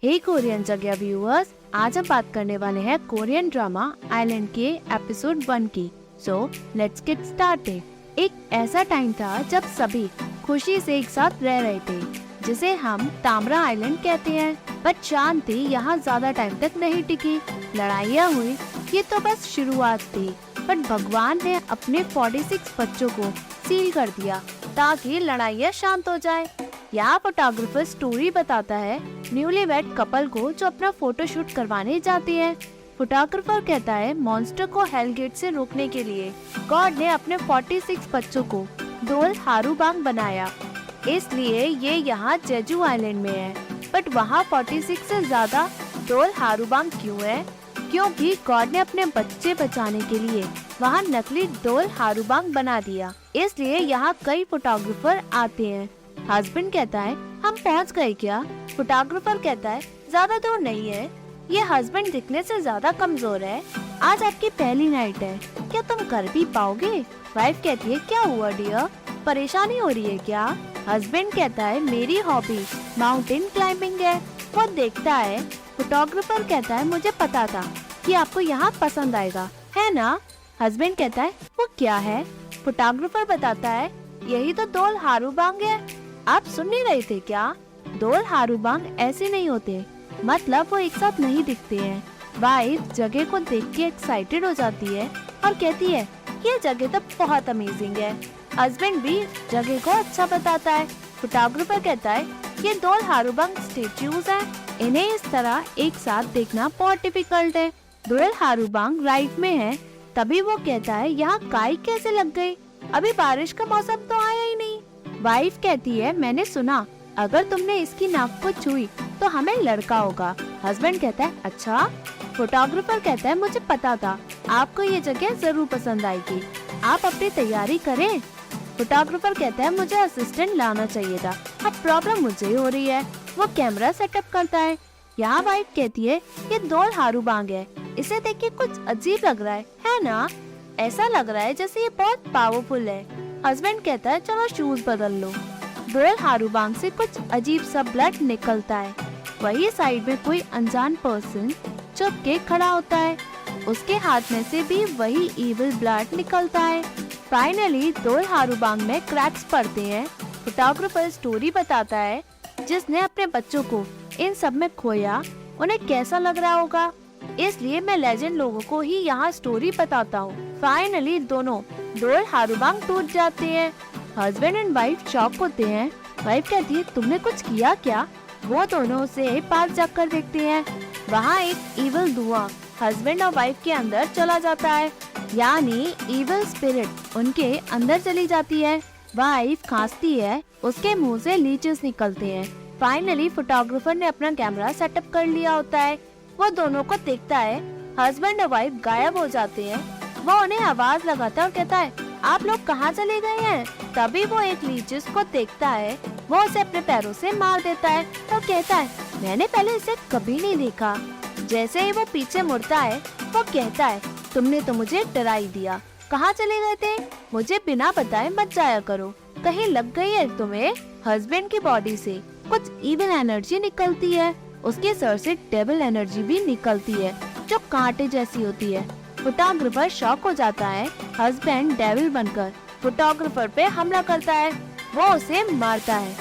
हे Korean जगह viewers, आज हम बात करने वाले हैं कोरियन ड्रामा आइलैंड के एपिसोड 1 की। So let's get started. एक ऐसा टाइम था जब सभी खुशी से एक साथ रह रहे थे, जिसे हम तामरा आइलैंड कहते हैं। बट शांति यहाँ ज्यादा टाइम तक नहीं टिकी। लड़ाइयाँ हुई, ये तो बस शुरुआत थी। बट भगवान ने अपने 46 बच्चों को सील कर दिया ताकि लड़ाइयाँ शांत हो जाए। यहाँ फोटोग्राफर स्टोरी बताता है न्यूली वेड कपल को जो अपना फोटो शूट करवाने जाती है। फोटोग्राफर कहता है मॉन्स्टर को हेल गेट से रोकने के लिए गॉड ने अपने 46 बच्चों को दोल हारूबांग बनाया, इसलिए ये यहाँ जेजू आइलैंड में है। बट वहाँ 46 से ज्यादा दोल हारूबांग क्यों है? क्योंकि गॉड ने अपने बच्चे बचाने के लिए वहाँ नकली दोल हारूबांग बना दिया, इसलिए यहाँ कई फोटोग्राफर आते हैं। हस्बैंड कहता है हम पहुँच गए क्या? फोटोग्राफर कहता है ज्यादा दूर नहीं है। ये हस्बैंड दिखने से ज्यादा कमजोर है। आज आपकी पहली नाइट है, क्या तुम कर भी पाओगे? वाइफ कहती है क्या हुआ डियर, परेशानी हो रही है क्या? हस्बैंड कहता है मेरी हॉबी माउंटेन क्लाइंबिंग है। वो देखता है। फोटोग्राफर कहता है मुझे पता था कि आपको यहाँ पसंद आएगा, है ना? हस्बैंड कहता है वो क्या है? फोटोग्राफर बताता है यही तो दोल हारूबांग है। आप सुन नहीं रहे थे क्या? दोल हारूबांग ऐसे नहीं होते, मतलब वो एक साथ नहीं दिखते हैं। वाइफ जगह को देख के एक्साइटेड हो जाती है और कहती है ये जगह तो बहुत अमेजिंग है। हस्बैंड भी जगह को अच्छा बताता है। फोटोग्राफर कहता है ये दोल हारूबांग स्टेच्यूज हैं, इन्हें इस तरह एक साथ देखना बहुत डिफिकल्ट है। दोल हारूबांग राइट में है। तभी वो कहता है यहाँ काई कैसे लग गई? अभी बारिश का मौसम तो आया ही नहीं। वाइफ कहती है मैंने सुना अगर तुमने इसकी नाक को छुई तो हमें लड़का होगा। हस्बैंड कहता है अच्छा। फोटोग्राफर कहता है मुझे पता था आपको ये जगह जरूर पसंद आएगी, आप अपनी तैयारी करें। फोटोग्राफर कहता है मुझे असिस्टेंट लाना चाहिए था, अब प्रॉब्लम मुझे ही हो रही है। वो कैमरा सेटअप करता है। यहाँ वाइफ कहती है ये दोल हारूबांग है, इसे देख के कुछ अजीब लग रहा है ना? ऐसा लग रहा है जैसे ये बहुत पावरफुल है। हस्बैंड कहता है चलो शूज बदल लो। दोल हारूबांग से कुछ अजीब सा ब्लड निकलता है। वही साइड में कोई अनजान पर्सन चुप के खड़ा होता है, उसके हाथ में से भी वही इविल ब्लड निकलता है। फाइनली दोल हारूबांग में क्रैक्स पड़ते हैं। फोटोग्राफर स्टोरी बताता है जिसने अपने बच्चों को इन सब में खोया उन्हें कैसा लग रहा होगा, इसलिए मैं लेजेंड लोगों को ही यहाँ स्टोरी बताता हूँ। फाइनली दोनों दोल हारूबांग टूट जाते हैं। हस्बैंड एंड वाइफ शॉक होते हैं। वाइफ कहती है तुमने कुछ किया क्या? वो दोनों उसे पास जाकर देखते हैं। वहाँ एक इविल धुआं हस्बैंड और वाइफ के अंदर चला जाता है, यानी इविल स्पिरिट उनके अंदर चली जाती है। वाइफ खांसती है, उसके मुंह से लीचेस निकलते हैं। फाइनली फोटोग्राफर ने अपना कैमरा सेटअप कर लिया होता है। वो दोनों को देखता है। हस्बैंड और वाइफ गायब हो जाते हैं। वो उन्हें आवाज लगाता है और कहता है आप लोग कहाँ चले गए हैं? तभी वो एक लीचेस को देखता है। वो उसे अपने पैरों से मार देता है और कहता है मैंने पहले इसे कभी नहीं देखा। जैसे ही वो पीछे मुड़ता है वो कहता है तुमने तो मुझे डरा ही दिया, कहाँ चले गए थे? मुझे बिना बताए मत जाया करो, कहीं लग गई है तुम्हें? हस्बैंड की बॉडी से कुछ इविल एनर्जी निकलती है, उसके सर से डेविल एनर्जी भी निकलती है जो कांटे जैसी होती है। फोटोग्राफर शॉक हो जाता है। हस्बैंड डेविल बनकर फोटोग्राफर पे हमला करता है। वो उसे मारता है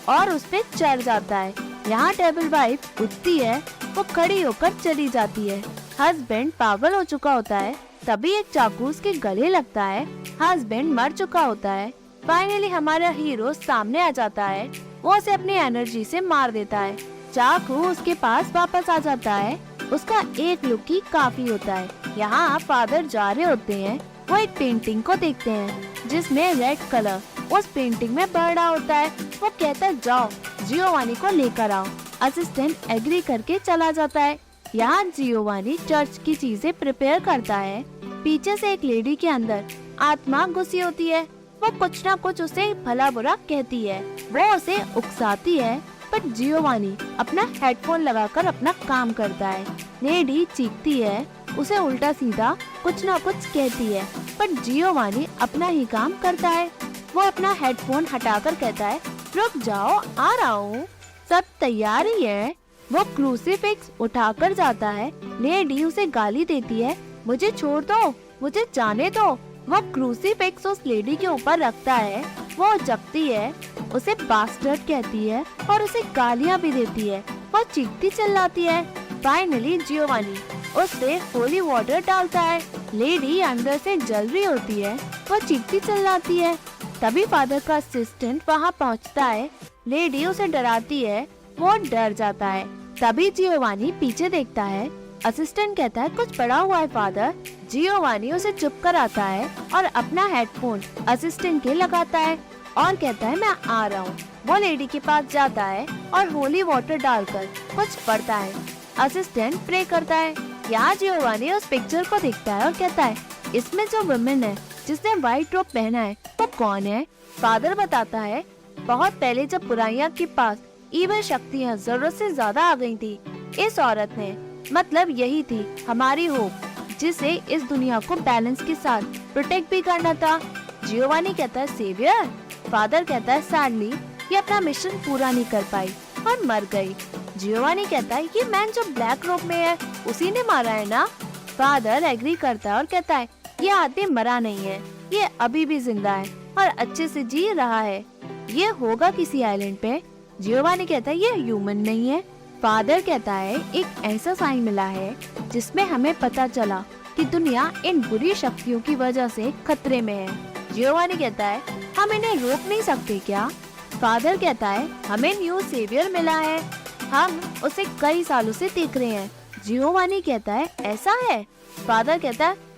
और उस पे चढ़ जाता है। यहाँ डेविल वाइफ उठती है, वो खड़ी होकर चली जाती है। हस्बैंड पागल हो चुका होता है। तभी एक चाकू उसके गले लगता है। हस्बैंड मर चुका होता है। फाइनली हमारा हीरो सामने आ जाता है। वो उसे अपनी एनर्जी से मार देता है। चाकू उसके पास वापस आ जाता है। उसका एक लुक ही काफी होता है। यहाँ फादर जा रहे होते हैं। वो एक पेंटिंग को देखते हैं जिसमें रेड कलर उस पेंटिंग में भर रहा होता है। वो कहता है जाओ जियोवानी को लेकर आओ। असिस्टेंट एग्री करके चला जाता है। यहाँ जियोवानी चर्च की चीजें प्रिपेयर करता है। पीछे से एक लेडी के अंदर आत्मा घुसी होती है। वो कुछ ना कुछ उसे भला बुरा कहती है। वो उसे उकसाती है, पर जियोवानी अपना हेडफोन लगाकर अपना काम करता है। लेडी चीखती है, उसे उल्टा सीधा कुछ ना कुछ कहती है, पर जियोवानी अपना ही काम करता है। वो अपना हेडफोन हटाकर कहता है रुक जाओ आ रहा हूँ। सब तैयार ही है। वो क्रूसीफिक्स उठाकर जाता है। लेडी उसे गाली देती है, मुझे छोड़ दो, मुझे जाने दो। वो क्रूसीफिक्स उस लेडी के ऊपर रखता है। वो जगती है, उसे बास्टर्ड कहती है और उसे गालियाँ भी देती है। वो चीखती चिल्लाती है। फाइनली जियोवानी उससे होली वाटर डालता है। लेडी अंदर से जल रही होती है। वो चीखती चिल्लाती है। तभी फादर का असिस्टेंट वहाँ पहुँचता है। लेडी उसे डराती है। वो डर जाता है। तभी जियोवानी पीछे देखता है। असिस्टेंट कहता है, कुछ पड़ा हुआ है फादर। जियोवानी उसे चुप कराता है और अपना हेडफोन असिस्टेंट के लगाता है और कहता है, मैं आ रहा हूँ। वो लेडी के पास जाता है और होली वाटर डालकर कुछ पढ़ता है। असिस्टेंट प्रे करता है। यहाँ जियोवानी उस पिक्चर को देखता है और कहता है, इसमें जो वुमेन है जिसने व्हाइट रोब पहना है वो कौन है? फादर बताता है, बहुत पहले जब बुराइयां के पास ईवल शक्तियाँ जरूरत से ज्यादा आ गई थी, इस औरत ने, मतलब यही थी हमारी होप, जिसे इस दुनिया को बैलेंस के साथ प्रोटेक्ट भी करना था। जियोवानी कहता है, सेवियर? फादर कहता है, सैडली ये अपना मिशन पूरा नहीं कर पाई और मर गई। जियोवानी कहता है, ये मैन जो ब्लैक रोब में है उसी ने मारा है ना? फादर एग्री करता है और कहता है, ये आदमी मरा नहीं है, ये अभी भी जिंदा है और अच्छे से जी रहा है। ये होगा किसी आइलैंड पे। जियोवानी कहता है, ये ह्यूमन नहीं है। फादर कहता है, एक ऐसा साइन मिला है जिसमें हमें पता चला कि दुनिया इन बुरी शक्तियों की वजह से खतरे में है। जियोवानी कहता है, हम इन्हें रोक नहीं सकते क्या? फादर कहता है, हमें न्यू सेवियर मिला है, हम उसे कई सालों से देख रहे हैं। जियोवानी कहता है, ऐसा है? फादर कहता है,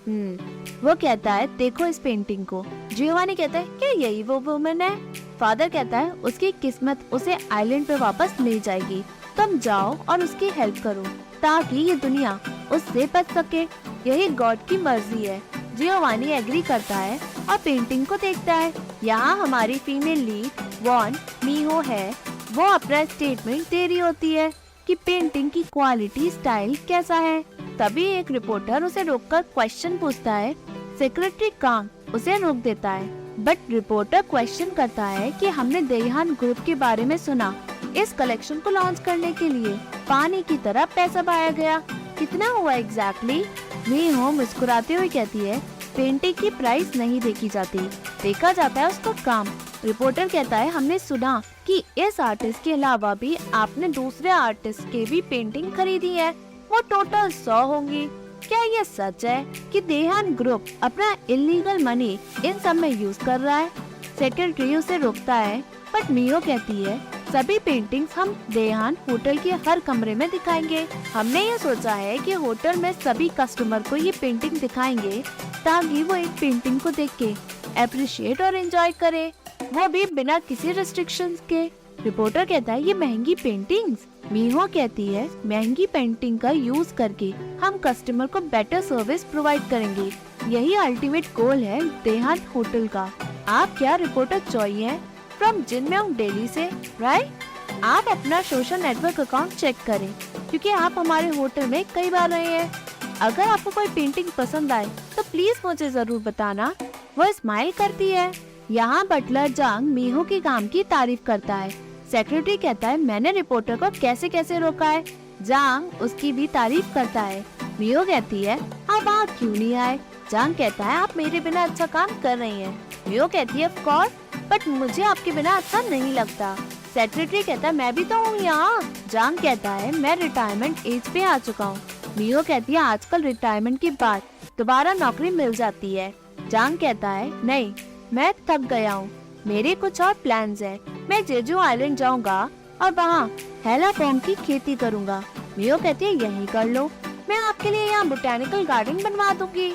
वो कहता है, देखो इस पेंटिंग को। जियोवानी कहता है, क्या यही वो वुमन है? फादर कहता है, उसकी किस्मत उसे आइलैंड पे वापस ले जाएगी, तुम जाओ और उसकी हेल्प करो ताकि ये दुनिया उससे बच सके। यही गॉड की मर्जी है। जियोवानी एग्री करता है और पेंटिंग को देखता है। यहाँ हमारी फीमेल लीड वॉन मीहो है। वो अपना स्टेटमेंट दे रही होती है कि पेंटिंग की क्वालिटी स्टाइल कैसा है। तभी एक रिपोर्टर उसे रोककर क्वेश्चन पूछता है। सेक्रेटरी कांग उसे रोक देता है, बट रिपोर्टर क्वेश्चन करता है कि हमने देहान ग्रुप के बारे में सुना, इस कलेक्शन को लॉन्च करने के लिए पानी की तरह पैसा बहाया गया, कितना हुआ एग्जैक्टली? मीहो मुस्कुराते हुए कहती है, पेंटिंग की प्राइस नहीं देखी जाती, देखा जाता है उसका काम। रिपोर्टर कहता है, हमने सुना कि इस आर्टिस्ट के अलावा भी आपने दूसरे आर्टिस्ट के भी पेंटिंग खरीदी है, वो टोटल 100 होंगी। क्या ये सच है कि देहान ग्रुप अपना इलीगल मनी इन सब में यूज कर रहा है? सेक्रेटरी उसे रोकता है, बट मीहो कहती है, सभी पेंटिंग्स हम देहान होटल के हर कमरे में दिखाएंगे। हमने ये सोचा है कि होटल में सभी कस्टमर को ये पेंटिंग दिखाएंगे ताकि वो एक पेंटिंग को देख के अप्रिशिएट और एंजॉय करे, वो भी बिना किसी रिस्ट्रिक्शंस के। रिपोर्टर कहता है, ये महंगी पेंटिंग्स? मीहो कहती है, महंगी पेंटिंग का यूज करके हम कस्टमर को बेटर सर्विस प्रोवाइड करेंगे, यही अल्टीमेट गोल है देहान होटल का। आप क्या रिपोर्टर चॉई हैं? फ्रॉम जिनम्योंग दिल्ली से, राइट? आप अपना सोशल नेटवर्क अकाउंट चेक करें क्योंकि आप हमारे होटल में कई बार रहे हैं। अगर आपको कोई पेंटिंग पसंद आए तो प्लीज मुझे जरूर बताना। वो स्माइल करती है। यहाँ बटलर जांग मीहो के काम की तारीफ करता है। सेक्रेटरी कहता है, मैंने रिपोर्टर को कैसे कैसे रोका है। जांग उसकी भी तारीफ करता है। मीहो कहती है, आप वहाँ क्यों नहीं आए? जांग कहता है, आप मेरे बिना अच्छा काम कर रही हैं। मीहो कहती है, ऑफ कोर्स, बट मुझे आपके बिना अच्छा नहीं लगता। सेक्रेटरी कहता है, मैं भी तो हूँ यहाँ। जांग कहता है, मैं रिटायरमेंट एज पे आ चुका हूँ। मीहो कहती है, आजकल रिटायरमेंट के बाद दोबारा नौकरी मिल जाती है। जांग कहता है, नहीं, मैं थक गया हूँ, मेरे कुछ और प्लान्स हैं। मैं जेजू आइलैंड जाऊँगा और वहाँ हेला बॉन्ग की खेती करूँगा। मीहो कहती है, यही कर लो, मैं आपके लिए यहाँ बोटेनिकल गार्डन बनवा दूंगी।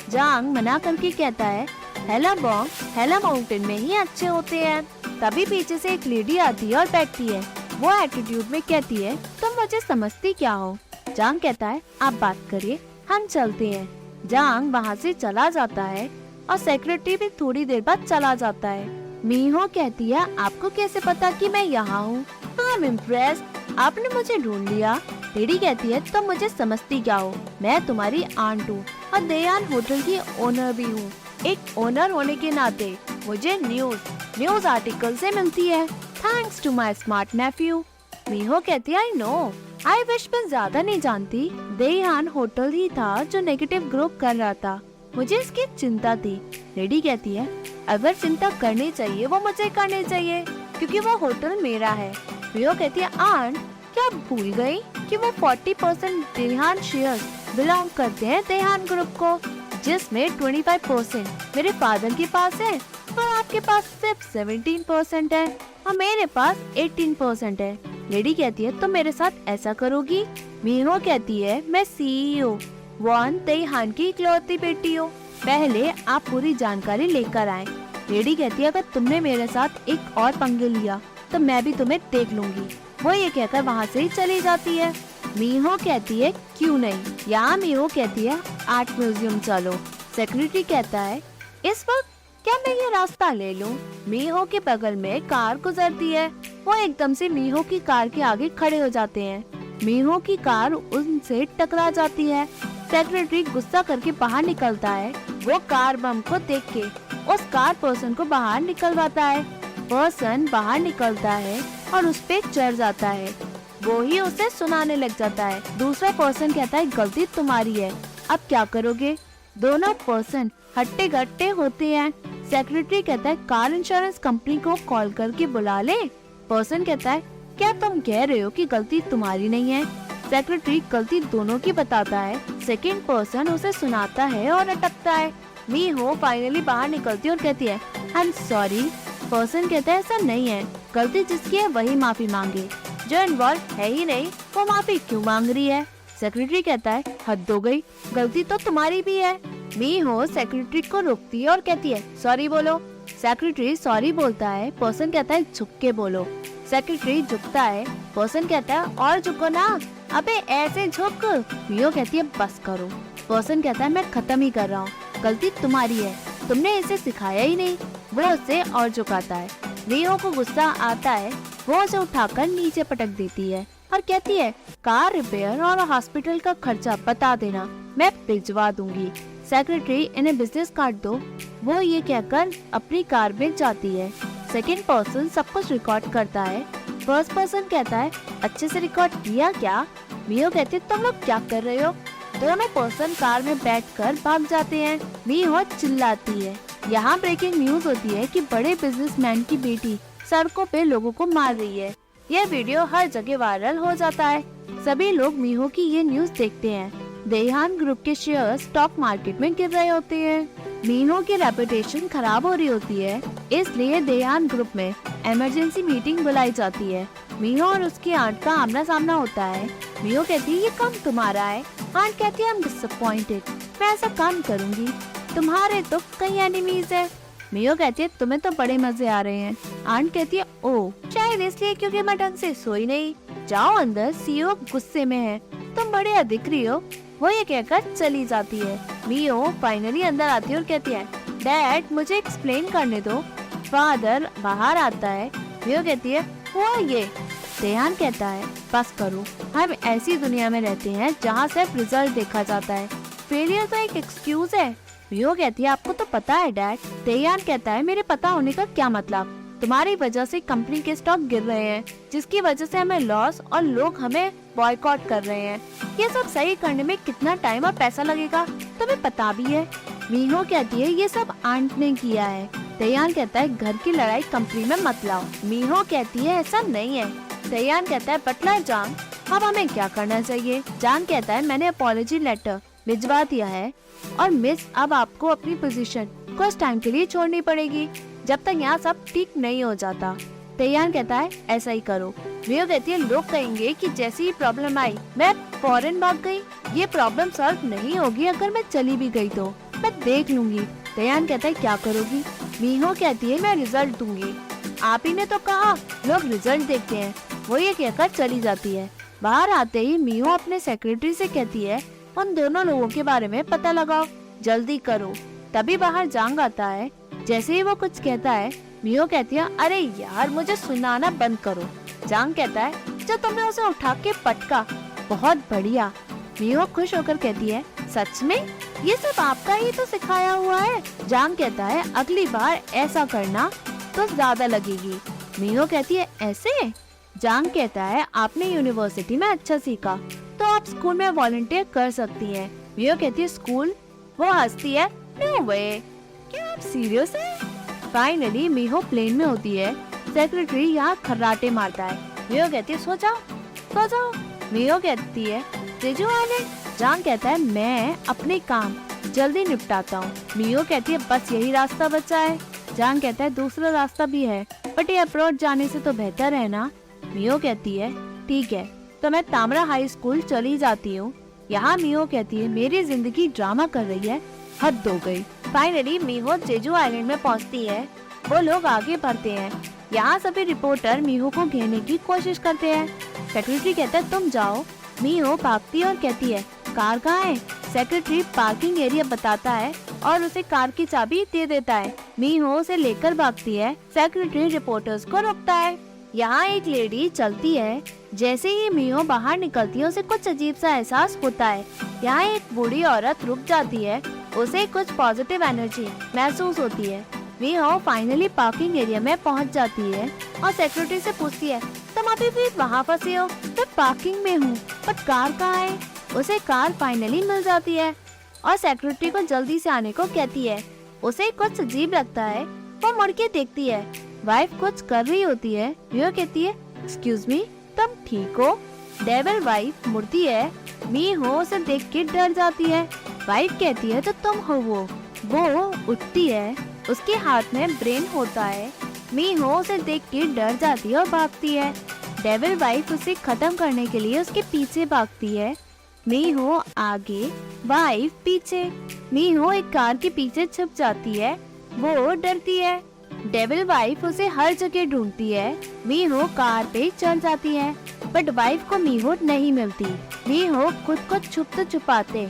जांग मना करके कहता है, हेला बॉन्ग हेला माउंटेन में ही अच्छे होते हैं। तभी पीछे से एक लेडी आती है और बैठती है। वो एटीट्यूड में कहती है, तुम मुझे समझती क्या हो? जांग कहता है, आप बात करिए, हम चलते हैं। जांग वहाँ से चला जाता है और सेक्रेटरी भी थोड़ी देर बाद चला जाता है। मीहो कहती है, आपको कैसे पता कि मैं यहाँ हूँ? आई एम इम्प्रेस्ड, आपने मुझे ढूंढ लिया। लेडी कहती है, तुम मुझे समझती क्या हो? मैं तुम्हारी आंट हूँ और देयान होटल की ओनर भी हूँ। एक ओनर होने के नाते मुझे न्यूज आर्टिकल से मिलती है, thanks to my smart nephew. मीहो कहती है, आई नो, आई विश मैं ज्यादा नहीं जानती, देहान होटल ही था जो नेगेटिव ग्रुप कर रहा था। मुझे इसकी चिंता थी। लेडी कहती है, अगर चिंता करनी चाहिए वो मुझे करनी चाहिए क्योंकि वो होटल मेरा है। मियो कहती है, आंट क्या आप भूल गई कि वो 40% देहान शेयर्स बिलोंग करते हैं देहान ग्रुप को, जिसमें 25% मेरे फादर के पास है और आपके पास सिर्फ 17% है और मेरे पास 18% है। लेडी कहती है, तो मेरे साथ ऐसा करोगी? मीहो कहती है, मैं CEO वॉन देहान की इकलौती बेटी हूँ, पहले आप पूरी जानकारी लेकर आए। लेडी कहती है, अगर तुमने मेरे साथ एक और पंगे लिया तो मैं भी तुम्हें देख लूंगी। वो ये कहकर वहाँ से ही चली जाती है। मीहो कहती है, क्यों नहीं? यहाँ मीहो कहती है, आर्ट म्यूजियम चलो। सेक्रेटरी कहता है, इस वक्त क्या मैं ये रास्ता ले लूं? मीहो के बगल में कार गुजरती है। वो एकदम से मीहो की कार के आगे खड़े हो जाते हैं। मीहो की कार उनसे टकरा जाती है। सेक्रेटरी गुस्सा करके बाहर निकलता है। वो कार बम को देख के उस कार पर्सन को बाहर निकलवाता है। पर्सन बाहर निकलता है और उस पे चढ़ जाता है। वो ही उसे सुनाने लग जाता है। दूसरा पर्सन कहता है, गलती तुम्हारी है, अब क्या करोगे? दोनों पर्सन हट्टे गट्टे होते हैं। सेक्रेटरी कहता है, कार इंश्योरेंस कंपनी को कॉल करके बुला ले। पर्सन कहता है, क्या तुम कह रहे हो कि गलती तुम्हारी नहीं है? सेक्रेटरी गलती दोनों की बताता है। सेकंड पर्सन उसे सुनाता है और अटकता है। मीहो फाइनली बाहर निकलती है और कहती है, आई एम सॉरी। पर्सन कहता है, ऐसा नहीं है, गलती जिसकी है वही माफी मांगे, जो इन्वॉल्व है ही नहीं वो माफी क्यों मांग रही है? सेक्रेटरी कहता है, हद हो गई, गलती तो तुम्हारी भी है। मीहो सेक्रेटरी को रोकती है और कहती है, सॉरी बोलो। सेक्रेटरी सॉरी बोलता है। पर्सन कहता है, झुक के बोलो। सेक्रेटरी झुकता है। पर्सन कहता है, और झुको ना, अबे ऐसे झुक। मीहो कहती है, बस करो। पर्सन कहता है, मैं खत्म ही कर रहा हूँ, गलती तुम्हारी है, तुमने इसे सिखाया ही नहीं। वो उसे और झुकाता है। मीहो को गुस्सा आता है। वो उसे उठाकर नीचे पटक देती है और कहती है, कार रिपेयर और हॉस्पिटल का खर्चा बता देना, मैं भिजवा दूंगी। सेक्रेटरी, इन्हें बिजनेस कार्ड दो। वो ये कहकर अपनी कार में जाती है। सेकंड पर्सन सब कुछ रिकॉर्ड करता है। फर्स्ट पर्सन कहता है, अच्छे से रिकॉर्ड किया क्या? मीहो कहती है, तुम लोग क्या कर रहे हो? दोनों पर्सन कार में बैठकर भाग जाते हैं। मीहो चिल्लाती है। यहाँ ब्रेकिंग न्यूज होती है कि बड़े बिजनेसमैन की बेटी सड़कों पे लोगों को मार रही है। यह वीडियो हर जगह वायरल हो जाता है। सभी लोग मीहो की ये न्यूज देखते हैं। देहान ग्रुप के शेयर स्टॉक मार्केट में गिर रहे होते हैं। मीहो की रेपुटेशन खराब हो रही होती है, इसलिए देहान ग्रुप में इमरजेंसी मीटिंग बुलाई जाती है। मीहो और उसकी आंट का आमना सामना होता है। मीहो कहती है, ये काम तुम्हारा है। आंट कहती है, आई एम डिसअपॉइंटेड, मैं ऐसा काम करूंगी, तुम्हारे तो कई एनिमीज है। मीहो कहती है, तुम्हें तो बड़े मजे आ रहे हैं। आंट कहती है, ओह शायद इसलिए क्योंकि मैं ढंग से सोई नहीं। जाओ अंदर, सीईओ गुस्से में है, तुम बड़े अधिक रही हो। वो ये कहकर चली जाती है। मीहो फाइनली अंदर आती है और कहती है, डैड मुझे एक्सप्लेन करने दो। फादर बाहर आता है। मीहो कहती है, वो ये। देहान कहता है, बस करो, हम ऐसी दुनिया में रहते हैं जहाँ सिर्फ रिजल्ट देखा जाता है, फेलियर तो एक एक्सक्यूज है। मीहो कहती है, आपको तो पता है डैड। देहान कहता है, मेरे पता होने का क्या मतलब? तुम्हारी वजह से कंपनी के स्टॉक गिर रहे हैं, जिसकी वजह से हमें लॉस और लोग हमें बॉयकॉट कर रहे हैं। ये सब सही करने में कितना टाइम और पैसा लगेगा तुम्हें पता भी है। मीहो कहती है, ये सब आंट ने किया है। देहान कहता है, घर की लड़ाई कंपनी में मत लाओ। मीहो कहती है, ऐसा नहीं है। देहान कहता है, बटलर जान, अब हमें क्या करना चाहिए? जान कहता है, मैंने अपॉलजी लेटर भिजवा दिया है और मिस अब आपको अपनी पोजीशन कुछ टाइम के लिए छोड़नी पड़ेगी, जब तक यहाँ सब ठीक नहीं हो जाता। देहान कहता है, ऐसा ही करो। मीहो कहती है, लोग कहेंगे कि जैसी ही प्रॉब्लम आई मैं फॉरेन भाग गई। ये प्रॉब्लम सॉल्व नहीं होगी अगर मैं चली भी गई तो मैं देख लूंगी। देहान कहता है, क्या करोगी? मीहो कहती है, मैं रिजल्ट दूंगी। आप ही ने तो कहा लोग रिजल्ट देखते हैं। वो ये कहकर चली जाती है। बाहर आते ही मीहो अपने सेक्रेटरी से कहती है, उन दोनों लोगों के बारे में पता लगाओ, जल्दी करो। तभी बाहर जांग आता है। जैसे ही वो कुछ कहता है, मीहो कहती है, अरे यार मुझे सुनाना बंद करो। जांग कहता है, जो तुमने उसे उठा के पटका, बहुत बढ़िया। मीहो खुश होकर कहती है, सच में? ये सब आपका ही तो सिखाया हुआ है। जांग कहता है, अगली बार ऐसा करना तो ज्यादा लगेगी। मीहो कहती है, ऐसे? जांग कहता है आपने यूनिवर्सिटी में अच्छा सीखा तो आप स्कूल में वॉलंटियर कर सकती हैं। मिहो कहती है स्कूल? वो हंसती है, नो वे, क्या आप सीरियस हैं? फाइनली मिहो प्लेन में होती है। सेक्रेटरी यहाँ खर्राटे मारता है। मिहो कहती है सो जाओ। मिहो कहती है जेजू आइलैंड। जांग कहता है मैं अपने काम जल्दी निपटाता हूँ। मिहो कहती है बस यही रास्ता बचा है। जांग कहता है दूसरा रास्ता भी है बट ये अप्रोच जाने से तो बेहतर है ना। मिहो कहती है ठीक है तो मैं तामरा हाई स्कूल चली जाती हूँ। यहाँ मिहो कहती है मेरी जिंदगी ड्रामा कर रही है, हद हो गई। फाइनली मिहो जेजू आइलैंड में पहुँचती है। वो लोग आगे बढ़ते हैं। यहाँ सभी रिपोर्टर मिहो को घेरने की कोशिश करते हैं। सेक्रेटरी कहता है तुम जाओ। मिहो भागती है और कहती है कार कहाँ है? सेक्रेटरी पार्किंग एरिया बताता है और उसे कार की चाबी दे देता है। मिहो उसे लेकर भागती है। सेक्रेटरी रिपोर्टर्स को रोकता है। यहाँ एक लेडी चलती है। जैसे ही मिहो बाहर निकलती है उसे कुछ अजीब सा एहसास होता है। यहाँ एक बूढ़ी औरत रुक जाती है। उसे कुछ पॉजिटिव एनर्जी महसूस होती है। मिहो फाइनली पार्किंग एरिया में पहुँच जाती है और सेक्रेटरी से पूछती है तुम अभी भी वहाँ फंसे हो? मैं पार्किंग में हूँ बट कार कहाँ है? उसे कार फाइनली मिल जाती है और सेक्रेटरी को जल्दी से आने को कहती है। उसे कुछ अजीब लगता है। वो मुड़ के देखती है। वाइफ कुछ कर रही होती है। मिहो कहती है एक्सक्यूज मी, तुम ठीक हो? डेविल वाइफ मुड़ती है। मिहो उसे देख के डर जाती है। वाइफ कहती है तो तुम हो वो उठती है। उसके हाथ में ब्रेन होता है। मिहो उसे देख के डर जाती है और भागती है। डेविल वाइफ उसे खत्म करने के लिए उसके पीछे भागती है। मिहो आगे, वाइफ पीछे। मिहो एक कार के पीछे छुप जाती है। वो डरती है। डेविल वाइफ उसे हर जगह ढूंढती है। मिहो कार पे चढ़ जाती है बट वाइफ को मिहो नहीं मिलती। मिहो खुद को छुपाते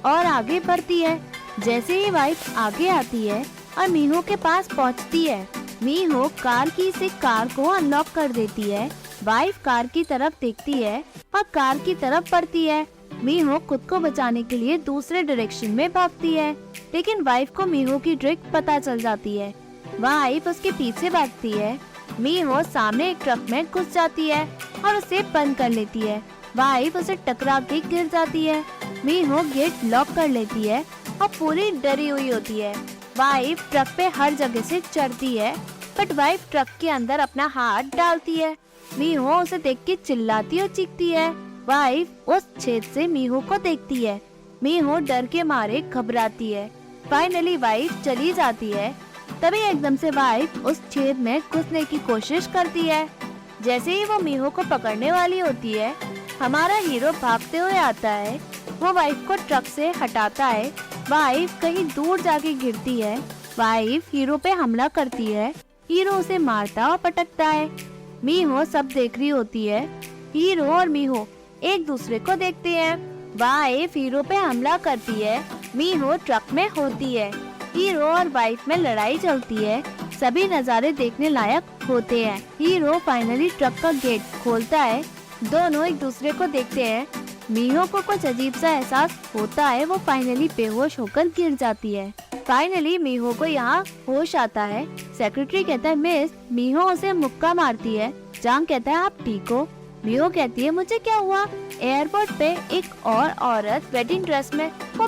और आगे बढ़ती है। जैसे ही वाइफ आगे आती है और मिहो के पास पहुंचती है, मिहो कार की से कार को अनलॉक कर देती है। वाइफ कार की तरफ देखती है और कार की तरफ बढ़ती है। मिहो खुद को बचाने के लिए दूसरे डायरेक्शन में भागती है लेकिन वाइफ को मिहो की ट्रिक पता चल जाती है। वाइफ उसके पीछे भागती है। मिहो सामने एक ट्रक में घुस जाती है और उसे बंद कर लेती है। वाइफ उसे टकरा के गिर जाती है। मिहो गेट लॉक कर लेती है और पूरी डरी हुई होती है। वाइफ ट्रक पे हर जगह से चढ़ती है बट वाइफ ट्रक के अंदर अपना हाथ डालती है। मिहो उसे देख के चिल्लाती और चीखती है। वाइफ उस छेद से मिहो को देखती है। मिहो डर के मारे घबराती है। फाइनली वाइफ चली जाती है। तभी एकदम से वाइफ उस छेद में घुसने की कोशिश करती है। जैसे ही वो मिहो को पकड़ने वाली होती है, हमारा हीरो भागते हुए आता है। वो वाइफ को ट्रक से हटाता है। वाइफ कहीं दूर जाके गिरती है। वाइफ हीरो पे हमला करती है। हीरो उसे मारता और पटकता है। मिहो सब देख रही होती है। हीरो और मिहो एक दूसरे को देखते हैं। वाइफ हीरो पे हमला करती है। मिहो ट्रक में होती है। हीरो और वाइफ में लड़ाई चलती है। सभी नज़ारे देखने लायक होते हैं। हीरो फाइनली ट्रक का गेट खोलता है। दोनों एक दूसरे को देखते हैं। मिहो को कुछ अजीब सा एहसास होता है। वो फाइनली बेहोश होकर गिर जाती है। फाइनली मिहो को यहाँ होश आता है। सेक्रेटरी कहता है मिस। मिहो उसे मुक्का मारती है। जांग कहता है आप ठीक हो? मिहो कहती है मुझे क्या हुआ? एयरपोर्ट पे एक और औरत वेडिंग ड्रेस में, वो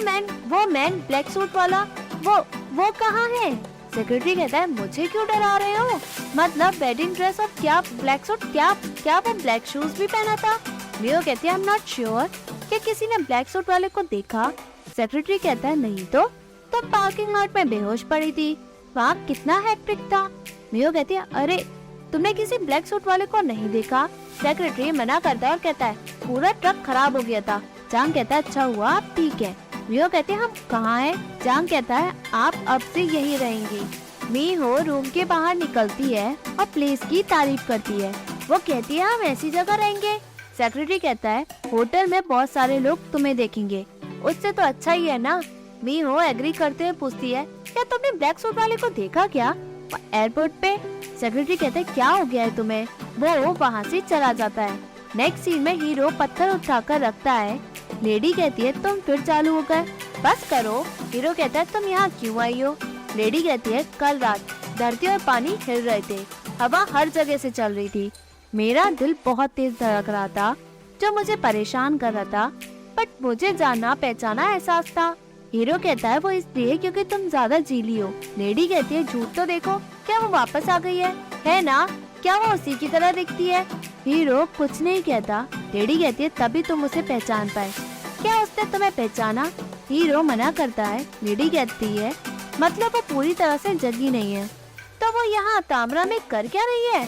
मैन ब्लैक सूट वाला, वो कहाँ है? सेक्रेटरी कहता है मुझे क्यों डरा रहे हो? मतलब वेडिंग ड्रेस और क्या ब्लैक सूट, क्या वो ब्लैक शूज भी पहना था? मिहो कहती है आई एम नॉट श्योर। क्या किसी ने ब्लैक सूट वाले को देखा? सेक्रेटरी कहता है नहीं तो पार्किंग लॉट में बेहोश पड़ी थी। वहाँ कितना हेक्टिक था। मिहो कहती है अरे तुमने किसी ब्लैक सूट वाले को नहीं देखा? सेक्रेटरी मना करता है और कहता है पूरा ट्रक खराब हो गया था। जांग कहता है अच्छा हुआ आप ठीक है। मिहो कहते हैं हम कहाँ हैं? जांग कहता है आप अब से यही रहेंगी। मिहो रूम के बाहर निकलती है और प्लेस की तारीफ करती है। वो कहती है हम ऐसी जगह रहेंगे। सेक्रेटरी कहता है होटल में बहुत सारे लोग तुम्हें देखेंगे, उससे तो अच्छा ही है ना। मिहो एग्री करते हुए पूछती है क्या तुमने ब्लैक सूट वाले को देखा क्या एयरपोर्ट पे? सेक्रेटरी कहते हैं क्या हो गया है तुम्हें? वो वहाँ से चला जाता है। नेक्स्ट सीन में हीरो पत्थर उठाकर रखता है। लेडी कहती है तुम फिर चालू हो गए, बस करो। हीरो कहता है तुम यहाँ क्यों आई हो? लेडी कहती है कल रात धरती और पानी हिल रहे थे, हवा हर जगह से चल रही थी, मेरा दिल बहुत तेज धड़क रहा था, जो मुझे परेशान कर रहा था, बट मुझे जाना पहचाना एहसास था। हीरो कहता है वो इसलिए क्योंकि तुम ज्यादा जीली हो। लेडी कहती है झूठ तो देखो, क्या वो वापस आ गई है ना? क्या वो उसी की तरह दिखती है? हीरो कुछ नहीं कहता। लेडी कहती है तभी तुम उसे पहचान पाए। क्या उसने तुम्हें पहचाना? हीरो मना करता है। लेडी कहती है मतलब वो पूरी तरह से जगी नहीं है। तो वो यहाँ तामरा में कर क्या रही है?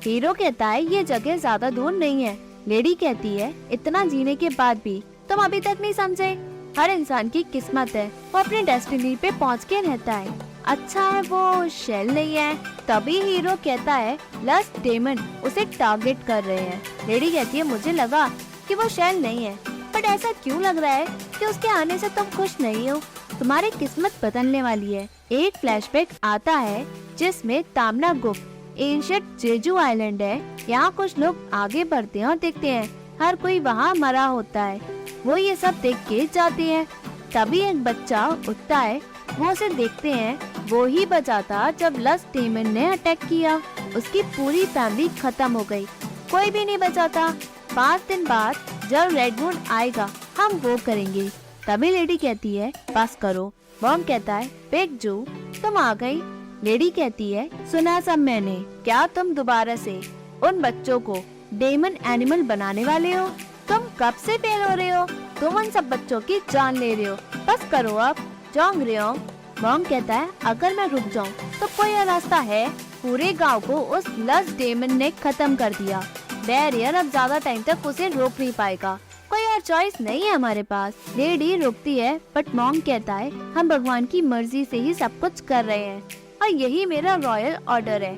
हीरो कहता है ये जगह ज्यादा दूर नहीं है। लेडी कहती है इतना जीने के बाद भी तुम अभी तक नहीं समझे? हर इंसान की किस्मत है, वो अपनी डेस्टिनी पे पहुँच के रहता है। अच्छा है वो शेल नहीं है। तभी हीरो कहता है लस्ट डेमन उसे टारगेट कर रहे हैं। लेडी कहती है मुझे लगा कि वो शेल नहीं है, बट ऐसा क्यों लग रहा है कि उसके आने से तुम खुश नहीं हो? तुम्हारी किस्मत बदलने वाली है। एक फ्लैशबैक आता है जिसमें तामरा गुप्त एंशिएंट जेजू आइलैंड है। यहाँ कुछ लोग आगे बढ़ते हैं और देखते हैं हर कोई वहाँ मरा होता है। वो ये सब देख के जाते हैं। तभी एक बच्चा उठता है, वो उसे देखते हैं। वो ही बचा था जब लस्ट डेमन ने अटैक किया। उसकी पूरी फैमिली खत्म हो गई, कोई भी नहीं बचा था। 5 दिन बाद जब रेड मून आएगा हम वो करेंगे। तभी लेडी कहती है बस करो। बॉम कहता है बिग जू तुम आ गई। लेडी कहती है सुना सब मैंने। क्या तुम दोबारा से उन बच्चों को डेमन एनिमल बनाने वाले हो? तुम कब से फेल हो रहे हो? तुम उन सब बच्चों की जान ले रहे हो। बस करो अब जोंग रियोंग। बॉम कहता है अगर मैं रुक जाऊं तो कोई और रास्ता है? पूरे गांव को उस लस्ट डेमन ने खत्म कर दिया। बैरियर अब ज्यादा टाइम तक उसे रोक नहीं पाएगा। कोई और चॉइस नहीं है हमारे पास। लेडी रुकती है बट मॉन्ग कहता है हम भगवान की मर्जी से ही सब कुछ कर रहे हैं और यही मेरा रॉयल ऑर्डर है।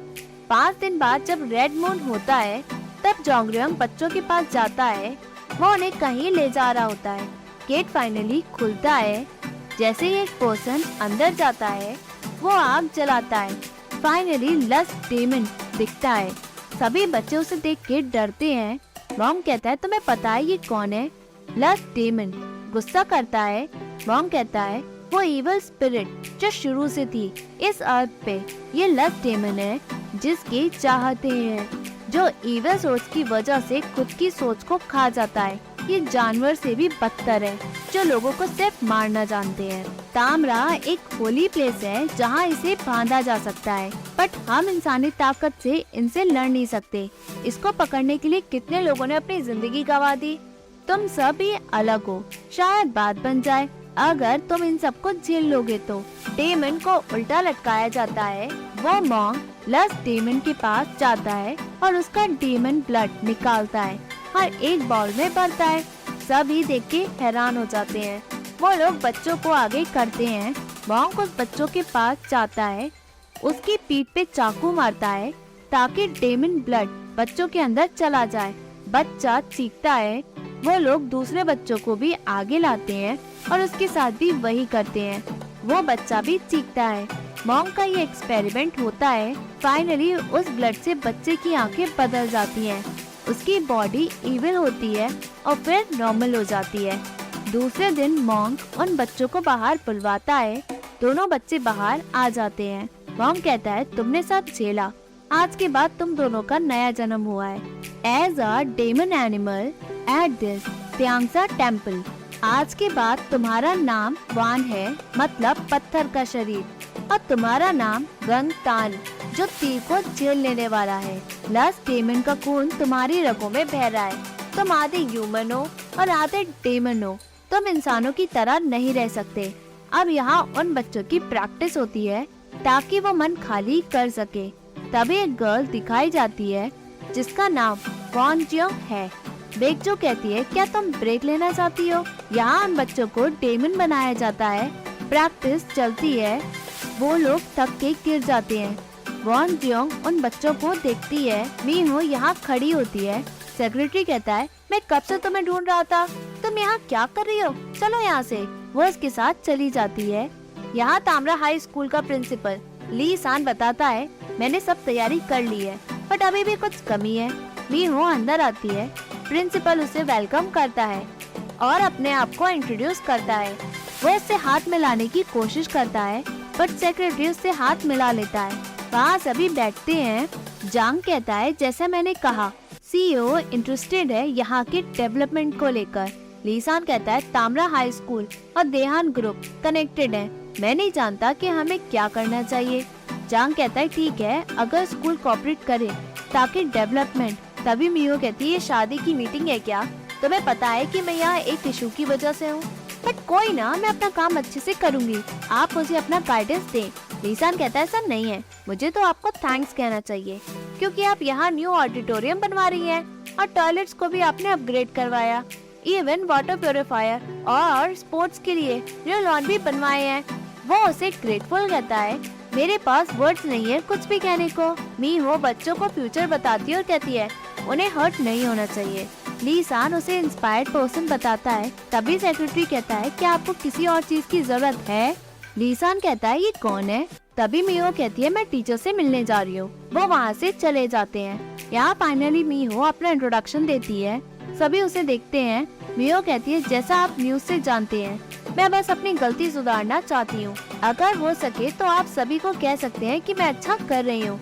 5 दिन बाद जब रेड मून होता है तब जोंगरियोंग बच्चों के पास जाता है। वो उन्हें कहीं ले जा रहा होता है। गेट फाइनली खुलता है। जैसे ही एक पर्सन अंदर जाता है वो आग जलाता है। फाइनली लस्ट डेमन दिखता है। सभी बच्चे उसे देख के डरते हैं। मॉम कहता है तुम्हें पता है ये कौन है? लस्ट डेमन गुस्सा करता है। मॉम कहता है वो इविल स्पिरिट जो शुरू से थी इस अर्थ पे। ये लस्ट डेमन है जिसकी चाहते हैं, जो इविल सोच की वजह से खुद की सोच को खा जाता है। ये जानवर से भी बदतर है जो लोगों को सिर्फ मारना जानते हैं। तामरा एक होली प्लेस है जहाँ इसे बांधा जा सकता है, बट हम इंसानी ताकत से इनसे लड़ नहीं सकते। इसको पकड़ने के लिए कितने लोगों ने अपनी जिंदगी गंवा दी। तुम सब भी अलग हो, शायद बात बन जाए अगर तुम इन सबको झेल लोगे तो। डेमन को उल्टा लटकाया जाता है। वो मॉन्ग लस्ट डेमन के पास जाता है और उसका डेमन ब्लड निकालता है और एक बॉल में भरता है। सभी देख के हैरान हो जाते हैं। वो लोग बच्चों को आगे करते हैं। मॉन्ग उस बच्चों के पास जाता है, उसकी पीठ पे चाकू मारता है ताकि डेमन ब्लड बच्चों के अंदर चला जाए। बच्चा चीखता है। वो लोग दूसरे बच्चों को भी आगे लाते हैं और उसके साथ भी वही करते हैं। वो बच्चा भी चीखता है। मॉन्ग का ये एक्सपेरिमेंट होता है। फाइनली उस ब्लड से बच्चे की आंखें बदल जाती हैं, उसकी बॉडी इविल होती है और फिर नॉर्मल हो जाती है। दूसरे दिन मॉन्ग उन बच्चों को बाहर बुलवाता है। दोनों बच्चे बाहर आ जाते हैं। मॉन्ग कहता है तुमने सब झेला, आज के बाद तुम दोनों का नया जन्म हुआ है as a demon animal at this त्यांगसा टेम्पल। आज के बाद तुम्हारा नाम वान है, मतलब पत्थर का शरीर, और तुम्हारा नाम गंग तान जो तीर को झेल लेने वाला है। लस्ट डेमन का खून तुम्हारी रगों में बह रहा है। तुम आधे ह्यूमन हो और आधे डेमन हो। तुम इंसानों की तरह नहीं रह सकते। अब यहाँ उन बच्चों की प्रैक्टिस होती है ताकि वो मन खाली कर सके। तभी एक गर्ल दिखाई जाती है जिसका नाम वॉन जियोंग है। बिग जो कहती है क्या तुम ब्रेक लेना चाहती हो? यहाँ उन बच्चों को डेमन बनाया जाता है। प्रैक्टिस चलती है। वो लोग थक के गिर जाते हैं। वॉन जियोंग उन बच्चों को देखती है। मी हो यहाँ खड़ी होती है। सेक्रेटरी कहता है मैं कब से तुम्हें ढूंढ रहा था, तुम यहाँ क्या कर रही हो? चलो यहाँ से। वो इसके साथ चली जाती है। यहाँ तामरा हाई स्कूल का प्रिंसिपल ली सान बताता है मैंने सब तैयारी कर ली है, बट अभी भी कुछ कमी है। मी हो अंदर आती है। प्रिंसिपल उसे वेलकम करता है और अपने आप को इंट्रोड्यूस करता है। वो उससे हाथ मिलाने की कोशिश करता है, बट सेक्रेटरी उससे हाथ मिला लेता है। वहाँ सभी बैठते हैं। जांग कहता है जैसे मैंने कहा सीईओ इंटरेस्टेड है यहाँ के डेवलपमेंट को लेकर। लीसान कहता है तामरा हाई स्कूल और देहान ग्रुप कनेक्टेड है, मैं नहीं जानता कि हमें क्या करना चाहिए। जांग कहता है ठीक है, अगर स्कूल कोऑपरेट करे ताकि डेवलपमेंट। तभी मियो कहती है ये शादी की मीटिंग है क्या? तुम्हें पता है कि मैं यहाँ एक इशू की वजह से हूँ, बट कोई ना, मैं अपना काम अच्छे से करूँगी, आप मुझे अपना गाइडेंस दें। लीसान कहता है ऐसा नहीं है, मुझे तो आपको थैंक्स कहना चाहिए क्योंकि आप यहाँ न्यू ऑडिटोरियम बनवा रही हैं और टॉयलेट्स को भी आपने अपग्रेड करवाया, इवन वाटर प्योरीफायर और स्पोर्ट्स के लिए न्यू लॉन भी बनवाए हैं। वो उसे ग्रेटफुल कहता है, मेरे पास वर्ड्स नहीं है कुछ भी कहने को। मीहो बच्चों को फ्यूचर बताती है और कहती है उन्हें हर्ट नहीं होना चाहिए। लीसान उसे इंस्पायर्ड पर्सन बताता है। तभी सेक्रेटरी कहता है क्या आपको किसी और चीज की जरूरत है? लीसान कहता है ये कौन है? तभी मीहो कहती है मैं टीचर से मिलने जा रही हूँ। वो वहाँ से चले जाते हैं। यहाँ फाइनली मीहो अपना इंट्रोडक्शन देती है, सभी उसे देखते हैं। मीहो कहती है जैसा आप न्यूज से जानते हैं, मैं बस अपनी गलती सुधारना चाहती हूँ, अगर हो सके तो आप सभी को कह सकते हैं कि मैं अच्छा कर रही हूँ।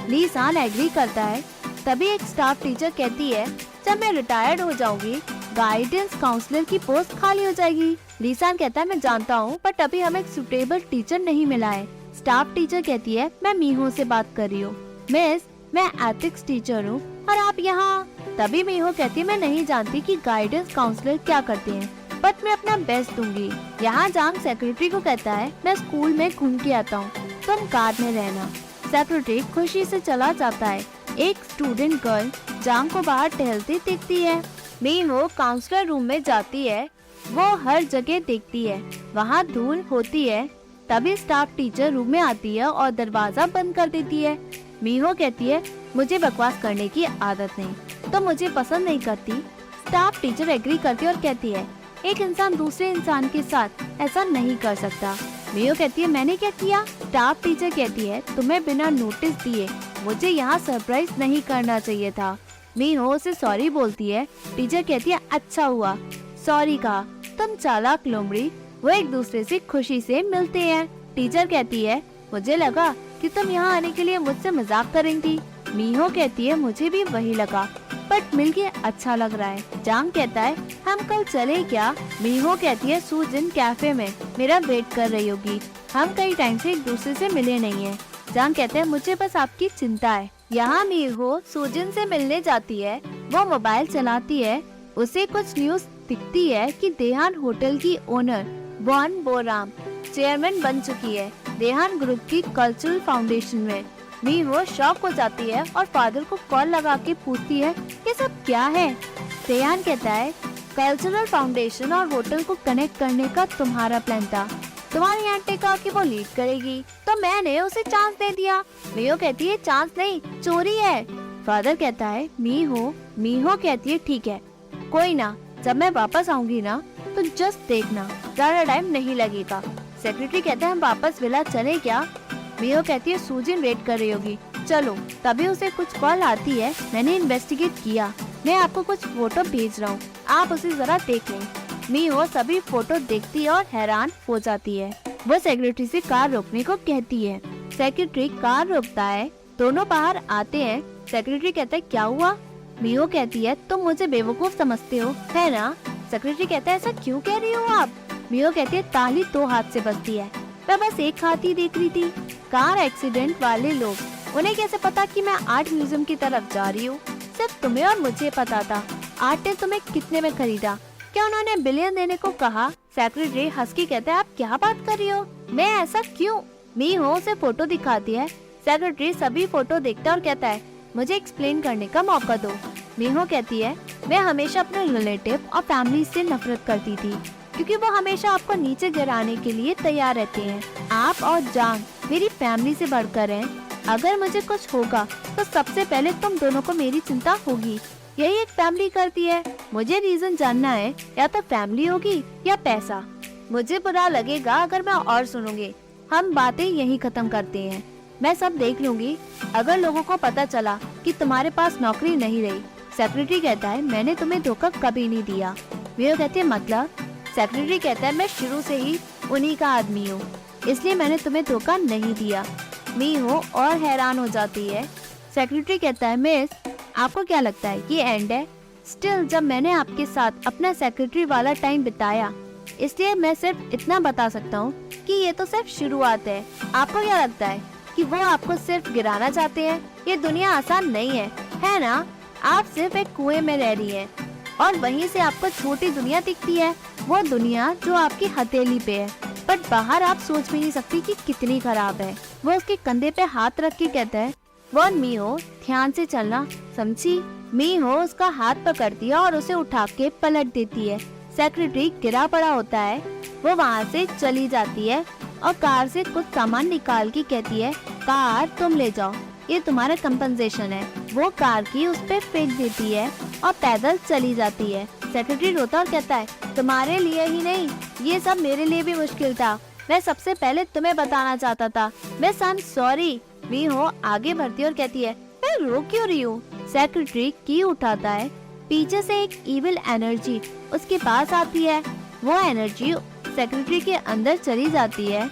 लीसान एग्री करता है। तभी एक स्टाफ टीचर कहती है जब मैं रिटायर्ड हो जाऊंगी गाइडेंस काउंसलर की पोस्ट खाली हो जाएगी। लीसान कहता है मैं जानता हूँ, बट अभी हमें एक सुटेबल टीचर नहीं मिला है। स्टाफ टीचर कहती है मैं मीहो से बात कर रही हूँ। मिस, मैं एथिक्स टीचर हूँ और आप यहाँ। तभी मीहो कहती है मैं नहीं जानती कि गाइडेंस काउंसलर क्या करते हैं, बट मैं अपना बेस्ट दूंगी। यहाँ जांग सेक्रेटरी को कहता है मैं स्कूल में घूम के आता हूँ, तुम कार में रहना। सेक्रेटरी खुशी से चला जाता है। एक स्टूडेंट गर्ल जांग को बाहर टहलती दिखती है। मीहो काउंसलर रूम में जाती है। वो हर जगह देखती है, वहाँ धूल होती है। तभी स्टाफ टीचर रूम में आती है और दरवाजा बंद कर देती है। मीहो कहती है मुझे बकवास करने की आदत नहीं, तो मुझे पसंद नहीं करती। स्टाफ टीचर एग्री करती है और कहती है एक इंसान दूसरे इंसान के साथ ऐसा नहीं कर सकता। मीहो कहती है मैंने क्या किया? स्टाफ टीचर कहती है तुम्हें बिना नोटिस दिए मुझे यहाँ सरप्राइज नहीं करना चाहिए था। मीहो उसे सॉरी बोलती है। टीचर कहती है अच्छा हुआ सॉरी कहा, तुम चालाक लोमड़ी। वो एक दूसरे से खुशी से मिलते हैं। टीचर कहती है मुझे लगा कि तुम यहाँ आने के लिए मुझसे मजाक करेंगी। मीहो कहती है मुझे भी वही लगा, बट मिलके अच्छा लग रहा है। जांग कहता है हम कल चले क्या? मीहो कहती है सूजिन कैफे में मेरा वेट कर रही होगी, हम कई टाइम से एक दूसरे से मिले नहीं है। जांग कहते हैं मुझे बस आपकी चिंता है। यहाँ मीहो सूजिन से मिलने जाती है। वो मोबाइल चलाती है, उसे कुछ न्यूज दिखती है कि देहान होटल की ओनर वॉन बोराम चेयरमैन बन चुकी है देहान ग्रुप की कल्चरल फाउंडेशन में। मीहो शॉक हो जाती है और फादर को कॉल लगा के पूछती है ये सब क्या है? देहान कहता है कल्चरल फाउंडेशन और होटल को कनेक्ट करने का तुम्हारा प्लान था, तुम्हारी आंटी कहा कि वो लीड करेगी, तो मैंने उसे चांस दे दिया। मीहो कहती है चांस नहीं, चोरी है। फादर कहता है मीहो कहती है ठीक है, कोई ना, जब मैं वापस आऊंगी ना तो जस्ट देखना, ज्यादा टाइम नहीं लगेगा। सेक्रेटरी कहता है हम वापस विला चले क्या? मीहो कहती है सूजिन वेट कर रही होगी, चलो। तभी उसे कुछ कॉल आती है, मैंने इन्वेस्टिगेट किया, मैं आपको कुछ फोटो भेज रहा हूँ, आप उसे जरा देख लें। मीहो सभी फोटो देखती है और हैरान हो जाती है। वो सेक्रेटरी से कार रोकने को कहती है। सेक्रेटरी कार रोकता है, दोनों बाहर आते हैं। सेक्रेटरी कहता है क्या हुआ? मीहो कहती है तुम मुझे बेवकूफ समझते हो है ना? सेक्रेटरी कहता है ऐसा क्यों कह रही हो आप? मीहो कहती है ताली दो हाथ से बजती है, मैं बस एक हाथ ही देख रही थी। कार एक्सीडेंट वाले लोग, उन्हें कैसे पता कि मैं आर्ट म्यूजियम की तरफ जा रही हूँ? सिर्फ तुम्हें और मुझे पता था। आर्ट ने तुम्हें कितने में खरीदा? क्या उन्होंने बिलियन देने को कहा? सेक्रेटरी हंस के कहता है आप क्या बात कर रही हो, मैं ऐसा क्यों? मीहो उसे फोटो दिखाती है। सेक्रेटरी सभी फोटो देखता है और कहता है मुझे एक्सप्लेन करने का मौका दो। मीहो कहती है मैं हमेशा अपने रिलेटिव और फैमिली से नफरत करती थी क्योंकि वो हमेशा आपको नीचे गिराने के लिए तैयार रहते हैं। आप और जांग मेरी फैमिली से बढ़कर हैं। अगर मुझे कुछ होगा तो सबसे पहले तुम दोनों को मेरी चिंता होगी। यही एक फैमिली करती है। मुझे रीजन जानना है, या तो फैमिली होगी या पैसा। मुझे बुरा लगेगा अगर मैं और सुनूंगी। हम बातें यही खत्म करते हैं, मैं सब देख लूंगी अगर लोगों को पता चला कि तुम्हारे पास नौकरी नहीं रही। सेक्रेटरी कहता है मैंने तुम्हें धोखा कभी नहीं दिया। वे कहते हैं मतलब? सेक्रेटरी कहता है मैं शुरू से ही उन्हीं का आदमी हूँ, इसलिए मैंने तुम्हें धोखा नहीं दिया। मीहो और हैरान हो जाती है। सेक्रेटरी कहता है मिस आपको क्या लगता है ये एंड है? स्टिल जब मैंने आपके साथ अपना सेक्रेटरी वाला टाइम बिताया, इसलिए मैं सिर्फ इतना बता सकता हूँ कि ये तो सिर्फ शुरुआत है। आपको क्या लगता है कि वो आपको सिर्फ गिराना चाहते हैं? ये दुनिया आसान नहीं है ना? आप सिर्फ एक कुएं में रह रही हैं और वहीं से आपको छोटी दुनिया दिखती है, वो दुनिया जो आपकी हथेली पे है, बट बाहर आप सोच भी नहीं सकती कि कितनी खराब है। वो उसके कंधे पे हाथ रख के कहता है, वो मीहो ध्यान से चलना, समझी? मीहो उसका हाथ पकड़ती है और उसे उठा के पलट देती है। सेक्रेटरी गिरा पड़ा होता है, वो वहाँ से चली जाती है और कार से कुछ सामान निकाल के कहती है, कार तुम ले जाओ, ये तुम्हारा कंपनसेशन है। वो कार की उस पे फेंक देती है और पैदल चली जाती है। सेक्रेटरी रोता और कहता है, तुम्हारे लिए ही नहीं, ये सब मेरे लिए भी मुश्किल था। मैं सबसे पहले तुम्हें बताना चाहता था। मैं सॉरी। मीहो आगे बढ़ती और कहती है, मैं रो क्यों रही हूँ? सेक्रेटरी की उठाता है। पीछे से एक इविल एनर्जी उसके पास आती है। वो एनर्जी सेक्रेटरी के अंदर चली जाती है।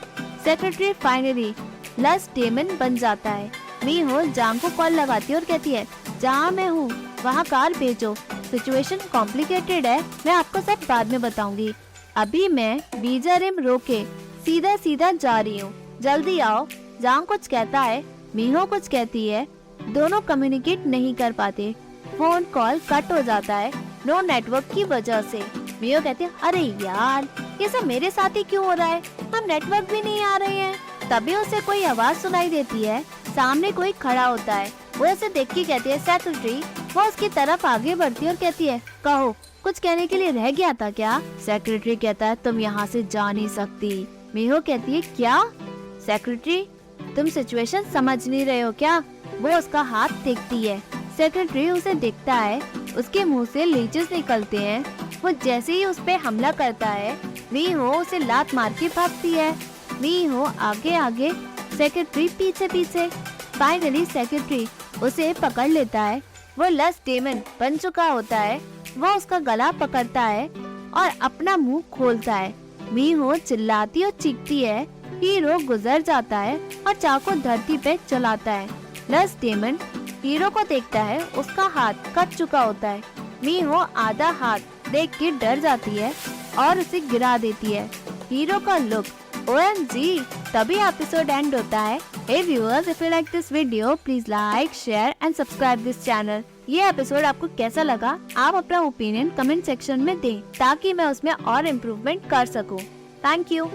सेक्रेटरी फाइनली लस डेमन बन जाता है। मीहो जांग को कॉल लगाती है और कहती है, जहाँ मैं हूँ वहाँ कार भेजो, सिचुएशन कॉम्प्लिकेटेड है, मैं आपको सब बाद में बताऊंगी। अभी मैं बीजा रिम रोके सीधा सीधा जा रही हूँ, जल्दी आओ। जांग कुछ कहता है, मीहो कुछ कहती है, दोनों कम्युनिकेट नहीं कर पाते। फोन कॉल कट हो जाता है नो नेटवर्क की वजह से। मीहो कहते हैं, अरे यार ये सब मेरे साथ ही क्यों हो रहा है, हम नेटवर्क भी नहीं आ रहे हैं। तभी उसे कोई आवाज सुनाई देती है, सामने कोई खड़ा होता है। वो उसे देख के कहती है, सेक्रेटरी। वो उसकी तरफ आगे बढ़ती है और कहती है, कहो कुछ कहने के लिए रह गया था क्या? सेक्रेटरी कहता है, तुम यहाँ से जा नहीं सकती। मीहो कहती है, क्या? सेक्रेटरी तुम सिचुएशन समझ नहीं रहे हो क्या? वो उसका हाथ देखती है। सेक्रेटरी उसे देखता है, उसके मुंह से लीचेस निकलते हैं। वो जैसे ही उस पे हमला करता है, मीहो उसे लात मार के भागती है। मीहो आगे आगे, सेक्रेटरी पीछे पीछे। फाइनली सेक्रेटरी उसे पकड़ लेता है। वो लस डेमन बन चुका होता है। वो उसका गला पकड़ता है और अपना मुंह खोलता है। मीहो चिल्लाती और चीखती है। हीरो गुजर जाता है और चाकू धरती पे चलाता है। लस डेमन हीरो को देखता है, उसका हाथ कट चुका होता है। मीहो आधा हाथ देख के डर जाती है और उसे गिरा देती है। हीरो का लुक OMG। तभी एपिसोड एंड होता है। Hey viewers, if you like this video, please like, share and subscribe this channel. ये एपिसोड आपको कैसा लगा? आप अपना ओपिनियन कमेंट सेक्शन में दें ताकि मैं उसमें और इम्प्रूवमेंट कर सकूं। Thank you.